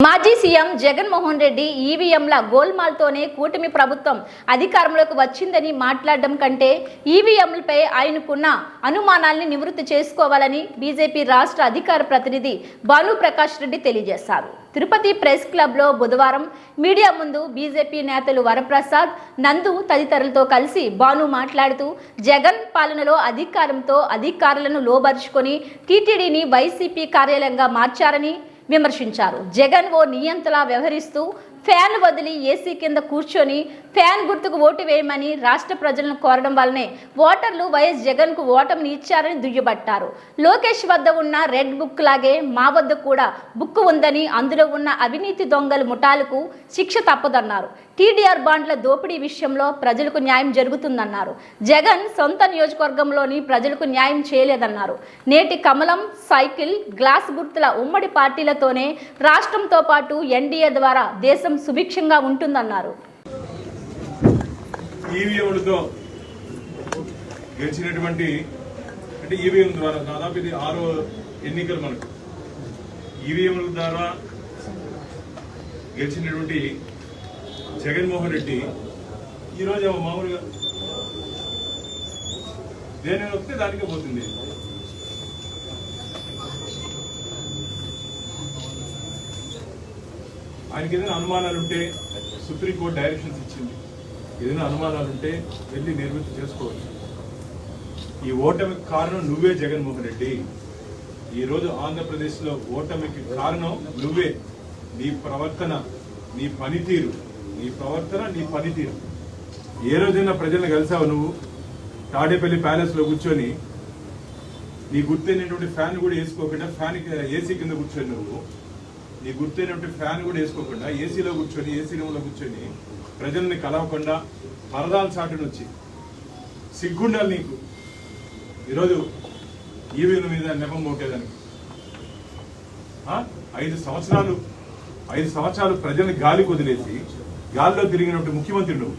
మాజీ సీఎం జగన్మోహన్ రెడ్డి ఈవీఎంల గోల్మాల్తోనే కూటమి ప్రభుత్వం అధికారంలోకి వచ్చిందని మాట్లాడడం కంటే ఈవీఎంలపై ఆయనకున్న అనుమానాల్ని నివృత్తి చేసుకోవాలని బీజేపీ రాష్ట్ర అధికార ప్రతినిధి భానుప్రకాష్ రెడ్డి తెలియజేశారు. తిరుపతి ప్రెస్ క్లబ్లో బుధవారం మీడియా ముందు బీజేపీ నేతలు వరప్రసాద్, నందు తదితరులతో కలిసి భాను మాట్లాడుతూ జగన్ పాలనలో అధికారులను లోబరుచుకొని టీటీడీని వైసీపీ కార్యాలయంగా మార్చారని విమర్శించారు. జగన్ ఓ నియంతలా వ్యవహరిస్తూ ఫ్యాన్ వదిలి ఏసీ కింద కూర్చొని ఫ్యాన్ గుర్తుకు ఓటు వేయమని రాష్ట్ర ప్రజలను కోరడం వల్లనే ఓటర్లు వైఎస్ జగన్ కు ఓటమిని ఇచ్చారని దుయ్యబట్టారు. లోకేష్ వద్ద ఉన్న రెడ్ బుక్ లాగే మా వద్ద కూడా బుక్ ఉందని, అందులో ఉన్న అవినీతి దొంగల ముఠాలకు శిక్ష తప్పదన్నారు. టీడీఆర్ బాండ్ల దోపిడీ విషయంలో ప్రజలకు న్యాయం జరుగుతుందన్నారు. జగన్ సొంత నియోజకవర్గంలోని ప్రజలకు న్యాయం చేయలేదన్నారు. నేటి కమలం, సైకిల్, గ్లాస్ గుర్తుల ఉమ్మడి పార్టీలతోనే రాష్ట్రంతో పాటు ఎన్డీఏ ద్వారా దేశం సుభిక్షంగా ఉంటుందన్నారు. ఈవీఎంలతో గెలిచినటువంటి అంటే ఈవీఎం ద్వారా దాదాపు ఇది 6వ ఎన్నికలు. మనకు ఈవీఎంల ద్వారా గెలిచినటువంటి జగన్మోహన్ రెడ్డి ఈరోజు మామూలుగా దేని వస్తే దానికే పోతుంది. ఆయనకి ఏదైనా అనుమానాలుంటే సుప్రీంకోర్టు డైరెక్షన్స్ ఇచ్చింది. ఏదైనా అనుమానాలుంటే వెళ్ళి నివృత్తి చేసుకోవచ్చు. ఈ ఓటమికి కారణం నువ్వే జగన్మోహన్ రెడ్డి. ఈరోజు ఆంధ్రప్రదేశ్లో ఓటమికి కారణం నువ్వే. నీ ప్రవర్తన, నీ పనితీరు, ఏ రోజైనా ప్రజలను కలిసావు నువ్వు? తాడేపల్లి ప్యాలెస్లో కూర్చొని నీ గుర్తైనటువంటి ఫ్యాన్ కూడా వేసుకోకుండా ఏసీ కింద కూర్చొని నువ్వు నీ గుర్తైనటువంటి ఫ్యాన్ కూడా వేసుకోకుండా ఏసీ రూమ్లో కూర్చొని ప్రజల్ని కలవకుండా పరదాల చాటును వచ్చి సిగ్గుండాలి నీకు. ఈరోజు ఈవీల మీద నెపం మోకేదానికి 5 సంవత్సరాలు ప్రజల్ని గాలికి వదిలేసి గాలిలో తిరిగినటువంటి ముఖ్యమంత్రి నువ్వు.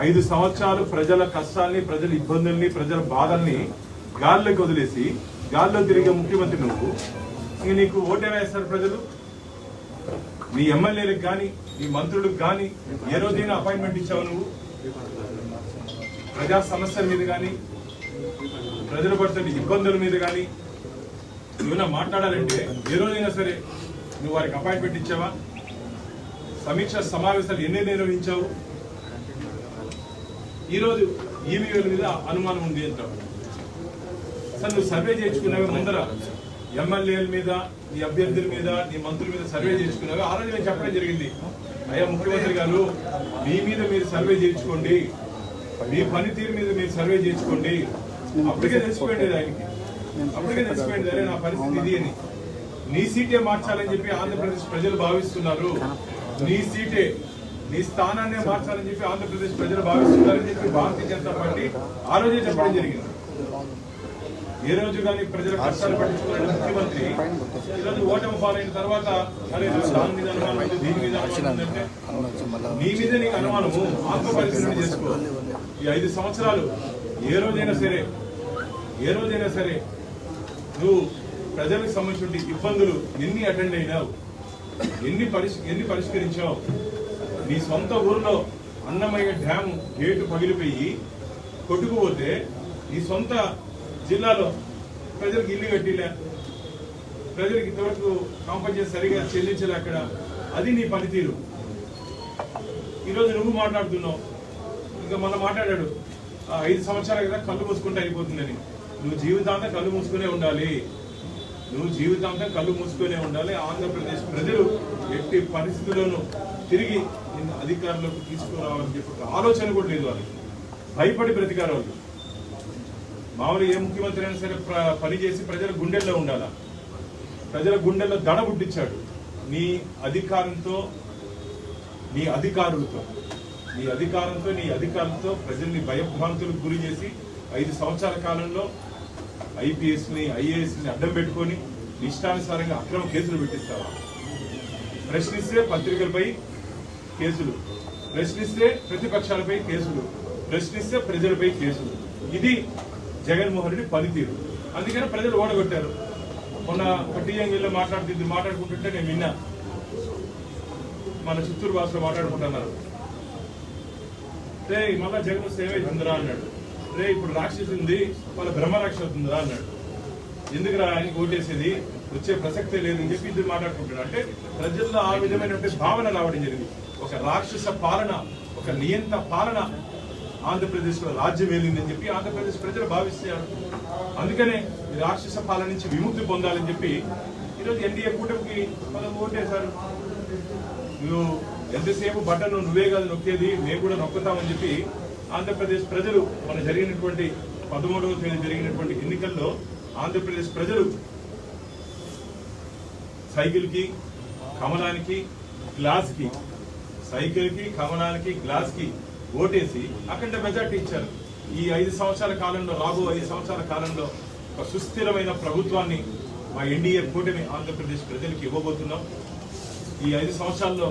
5 సంవత్సరాలు ప్రజల కష్టాల్ని, ప్రజల ఇబ్బందుల్ని, ప్రజల బాధల్ని గాలిలోకి వదిలేసి గాలిలో తిరిగే ముఖ్యమంత్రి నువ్వు. ఇంక నీకు ఓటే వేస్తారు ప్రజలు? నీ ఎమ్మెల్యేలకు కానీ, నీ మంత్రులకు కానీ ఏ రోజైనా అపాయింట్మెంట్ ఇచ్చావు నువ్వు? ప్రజా సమస్యల మీద కానీ, ప్రజలు పడుతున్న ఇబ్బందుల మీద కానీ నువ్వునా మాట్లాడాలంటే ఏ రోజైనా సరే నువ్వు వారికి అపాయింట్మెంట్ ఇచ్చావా? సమీక్ష సమావేశాలు ఎన్ని నిర్వహించావు? ఈరోజు ఈవీఎంల మీద అనుమానం ఉంది అంటావు. అసలు నువ్వు సర్వే చేయించుకున్నావే ముందర? ఎమ్మెల్యేల మీద, నీ అభ్యర్థుల మీద, నీ మంత్రుల మీద సర్వే చేయించుకున్నావే? ఆ రోజు నేను చెప్పడం జరిగింది, అయ్యా ముఖ్యమంత్రి గారు, మీ మీద మీరు సర్వే చేయించుకోండి, మీ పనితీరు మీద మీరు సర్వే చేయించుకోండి. అప్పటికే తెలిసిపోయింది ఆయనకి, అరే నా పరిస్థితి ఇది అని. నీ సీటే మార్చాలని చెప్పి ఆంధ్రప్రదేశ్ ప్రజలు భావిస్తున్నారు. నీ స్థానాన్నే మార్చాలని చెప్పి ఆంధ్రప్రదేశ్ ప్రజలు భావిస్తున్నారని చెప్పి భారతీయ జనతా పార్టీ ఆ రోజే చెప్పడం జరిగింది. ఏ రోజు కానీ ప్రజల కష్టాలు పట్టించుకున్న ముఖ్యమంత్రి ఈరోజు ఓటమి పాలైన తర్వాత అరే దాని మీద అనుమానం ఉంది, దీని మీద అనుమానం ఉందంటే నీ మీద నీకు అనుమానము. ఆత్మ పరిశీలన చేసుకో. ఈ 5 సంవత్సరాలు ఏ రోజైనా సరే నువ్వు ప్రజలకు సంబంధించిన ఇబ్బందులు ఎన్ని అటెండ్ అయినావు, ఎన్ని పరిష్కరించావు? నీ సొంత ఊరిలో అన్నమయ్య డ్యాము గేటు పగిలిపోయి కొట్టుకుపోతే నీ సొంత జిల్లాలో ప్రజలకు ఇల్లు కట్టిలే, ప్రజలకు ఇంతవరకు కాంపన్సేషన్ సరిగా చెల్లించలే అక్కడ. అది నీ పనితీరు. ఈరోజు నువ్వు మాట్లాడుతున్నావు. ఇంకా మనం మాట్లాడాడు 5 సంవత్సరాలు కదా కళ్ళు మూసుకుంటే అయిపోతుందని. నువ్వు జీవితాంతం కళ్ళు మూసుకునే ఉండాలి. ఆంధ్రప్రదేశ్ ప్రజలు ఎట్టి పరిస్థితుల్లోనూ తిరిగి అధికారంలోకి తీసుకురావాలని చెప్పి ఆలోచన కూడా లేదు వాళ్ళకి. భయపడి బ్రతికారు వాళ్ళు. మామూలు ఏ ముఖ్యమంత్రి అయినా సరే పనిచేసి ప్రజల గుండెల్లో ఉండాలా. ప్రజల గుండెల్లో దడ పుట్టించాడు నీ అధికారంతో, నీ అధికారులతో ప్రజల్ని భయభ్రాంతులకు గురి చేసి 5 సంవత్సరాల కాలంలో ఐపీఎస్ని, ఐఏఎస్ని అడ్డం పెట్టుకొని ఇష్టానుసారంగా అక్రమ కేసులు పెట్టిస్తావా? ప్రశ్నిస్తే పత్రికలపై కేసులు, ప్రశ్నిస్తే ప్రతిపక్షాలపై కేసులు, ప్రశ్నిస్తే ప్రజలపై కేసులు. ఇది జగన్మోహన్ రెడ్డి పనితీరు. అందుకని ప్రజలు ఓడగొట్టారు. మొన్న టీఎంఎల్లో మాట్లాడుకుంటుంటే నేను విన్నా, మన చిత్తూరు భాషలో మాట్లాడుకుంటున్నారు. రే మళ్ళా జగన్ సేవ అవుతుందిరా అన్నాడు. రే ఇప్పుడు రాక్షసి ఉంది, వాళ్ళ బ్రహ్మ రాక్షసి అవుతుందిరా అన్నాడు. ఎందుకురా ఆయనకి ఓటేసేది, వచ్చే ప్రసక్తే లేదని చెప్పి ఇద్దరు మాట్లాడుకుంటాడు. అంటే ప్రజల్లో ఆ విధమైనటువంటి భావన రావడం జరిగింది. ఒక రాక్షస పాలన, ఒక నియంత పాలన ఆంధ్రప్రదేశ్ లో రాజ్యం వెళ్ళిందని చెప్పి ఆంధ్రప్రదేశ్ ప్రజలు భావిస్తారు. అందుకనే ఈ రాక్షస పాలన నుంచి విముక్తి పొందాలని చెప్పి ఈరోజు ఎన్డీఏ కూటమికి మనం ఓటేశారు. నువ్వు ఎంతసేపు బటన్ నువ్వే కాదు నొక్కేది, మేము కూడా నొక్కుతామని చెప్పి ఆంధ్రప్రదేశ్ ప్రజలు మన జరిగినటువంటి 13వ తేదీ జరిగినటువంటి ఎన్నికల్లో ఆంధ్రప్రదేశ్ ప్రజలు సైకిల్కి, కమలానికి, గ్లాస్కి, సైకిల్కి, కమలానికి, గ్లాస్కి ఓటేసి అఖండ మెజార్టీ ఇచ్చారు. ఈ 5 సంవత్సరాల కాలంలో, రాబో 5 సంవత్సరాల కాలంలో ఒక సుస్థిరమైన ప్రభుత్వాన్ని మా ఎన్డీఏ కూటమి ఆంధ్రప్రదేశ్ ప్రజలకు ఇవ్వబోతున్నాం. ఈ 5 సంవత్సరాల్లో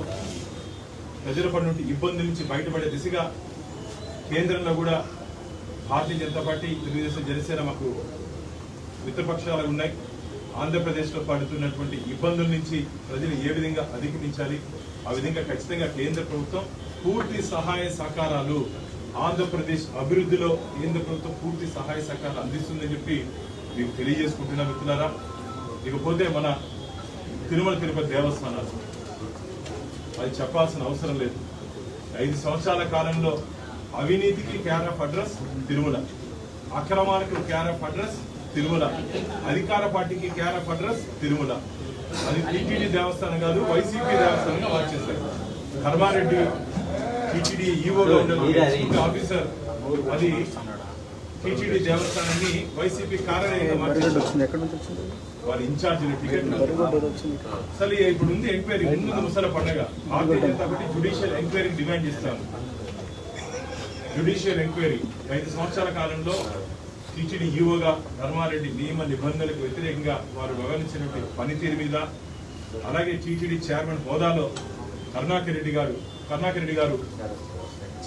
ప్రజల పడి ఇబ్బంది నుంచి బయటపడే దిశగా కేంద్రంలో కూడా భారతీయ జనతా పార్టీ, తెలుగుదేశం, జనసేన మాకు మిత్రపక్షాలు ఉన్నాయి. ఆంధ్రప్రదేశ్లో పడుతున్నటువంటి ఇబ్బందుల నుంచి ప్రజలు ఏ విధంగా అధిగమించాలి, ఆ విధంగా ఖచ్చితంగా కేంద్ర ప్రభుత్వం పూర్తి సహాయ సహకారాలు, ఆంధ్రప్రదేశ్ అభివృద్ధిలో కేంద్ర ప్రభుత్వం పూర్తి సహాయ సహకారాలు అందిస్తుందని చెప్పి మీకు తెలియజేసుకుంటున్నా మిత్రులారా. ఇకపోతే మన తిరుమల తిరుపతి దేవస్థానాలు, అది చెప్పాల్సిన అవసరం లేదు. 5 సంవత్సరాల కాలంలో అవినీతికి కేర్ ఆఫ్ అడ్రస్ తిరుమల, అక్రమాలకు కేర్ ఆఫ్ అడ్రస్ తిరుమల, అధికార పార్టీకి కేర్ ఆఫ్ అడ్రస్ తిరుమల. అది టీటీడీ దేవస్థానం కాదు, వైసీపీ దేవస్థానంగా మార్చేశారు. ధర్మారెడ్డి టీటీడీ ఈవోగా ఉండే ఆఫీసర్ అది టీటీడీ దేవస్థానాన్ని వైసీపీ కార్యాలయంగా మార్చేశారు. వారి ఇన్ఛార్జీలు టికెట్ అసలు ఇప్పుడు ఉంది ఎంక్వైరీ, ముందు ముసల పండగ. భారతీయ జనతా పార్టీ జ్యుడిషియల్ ఎంక్వైరీకి డిమాండ్ చేస్తాను. జ్యుడిషియల్ ఎంక్వైరీ 5 సంవత్సరాల కాలంలో టీటీడీ ఈవోగా ధర్మారెడ్డి నియమ నిబంధనలకు వ్యతిరేకంగా వారు వ్యవహరించినటువంటి పనితీరు మీద, అలాగే టీటీడీ చైర్మన్ హోదాలో కరుణాకర్ రెడ్డి గారు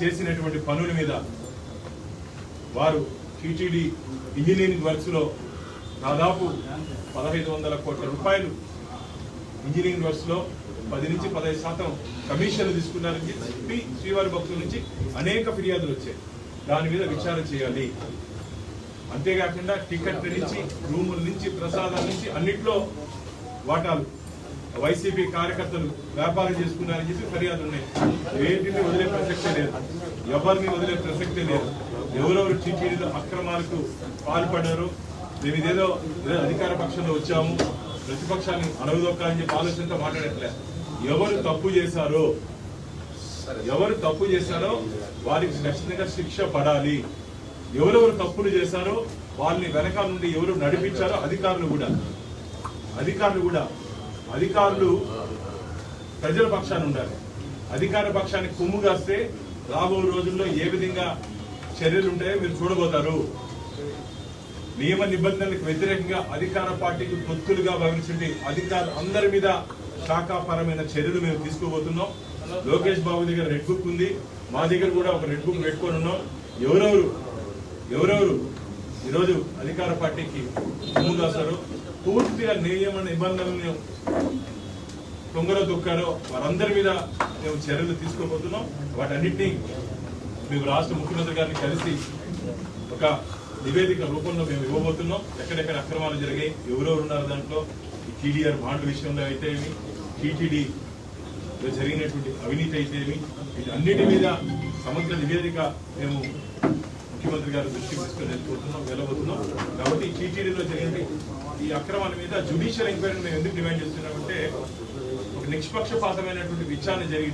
చేసినటువంటి పనుల మీద, వారు టీటీడీ ఇంజనీరింగ్ వర్క్స్ లో దాదాపు 1500 కోట్ల రూపాయలు ఇంజనీరింగ్ వర్క్స్ లో 10 నుంచి 15% కమిషన్లు తీసుకున్నారని చెప్పి శ్రీవారి భక్తుల నుంచి అనేక ఫిర్యాదులు వచ్చాయి. దాని మీద విచారణ చేయాలి. అంతేకాకుండా టికెట్ల నుంచి, రూముల నుంచి, ప్రసాదాల నుంచి అన్నిట్లో వాటాలు వైసీపీ కార్యకర్తలు వ్యాపారం చేసుకున్నారని చెప్పి ఫిర్యాదులు ఉన్నాయి. ఏంటిని వదిలే ప్రసక్తే లేదు, ఎవరిని వదిలే ప్రసక్తే లేదు. ఎవరెవరు టీటీడీలో అక్రమాలకు పాల్పడ్డారో, మేము ఇదేదో అధికార పక్షంలో వచ్చాము, ప్రతిపక్షాన్ని అణగదొక్కాలని చెప్పి ఆలోచనతో మాట్లాడట్లే. ఎవరు తప్పు చేశారో వారికి ఖచ్చితంగా శిక్ష పడాలి. ఎవరెవరు తప్పులు చేశారో వాళ్ళని వెనకాల నుండి ఎవరు నడిపించారో అధికారులు ప్రజల పక్షాన్ని ఉండాలి. అధికార పక్షానికి కొమ్ము కాస్తే రాబో రోజుల్లో ఏ విధంగా చర్యలు ఉంటాయో మీరు చూడబోతారు. నియమ నిబంధనలకు వ్యతిరేకంగా అధికార పార్టీకి తొత్తులుగా వ్యవహరించే అధికారులు అందరి మీద శాఖాపరమైన చర్యలు మేము తీసుకోబోతున్నాం. లోకేష్ బాబు దగ్గర రెడ్ బుక్ ఉంది, మా దగ్గర కూడా ఒక రెడ్ బుక్ పెట్టుకొని ఉన్నాం. ఎవరెవరు ఈరోజు అధికార పార్టీకి కొమ్ము కాస్తారో, పూర్తిగా నియమ నిబంధనలను తొంగలో దొక్కారో వారందరి మీద మేము చర్యలు తీసుకోబోతున్నాం. వాటన్నిటినీ మేము రాష్ట్ర ముఖ్యమంత్రి గారిని కలిసి ఒక నివేదిక రూపంలో మేము ఇవ్వబోతున్నాం. ఎక్కడెక్కడ అక్రమాలు జరిగాయి, ఎవరెవరు ఉన్నారు దాంట్లో, ఈ టీడీఆర్ బాండ్ల విషయంలో అయితే ఏమి, టీటీడీలో జరిగినటువంటి అవినీతి అయితే ఏమి, వీటన్నిటి మీద సమగ్ర నివేదిక మేము ముఖ్యమంత్రి గారి దృష్టికి తీసుకొని వెళ్ళబోతున్నాం. కాబట్టి టీటీడీలో జరిగిన ఈ అక్రమాల మీద జ్యుడిషియల్ ఎంక్వైరీని మేము ఎందుకు డిమాండ్ చేస్తున్నామంటే, ఒక నిష్పక్షపాతమైనటువంటి విచారణ జరిగి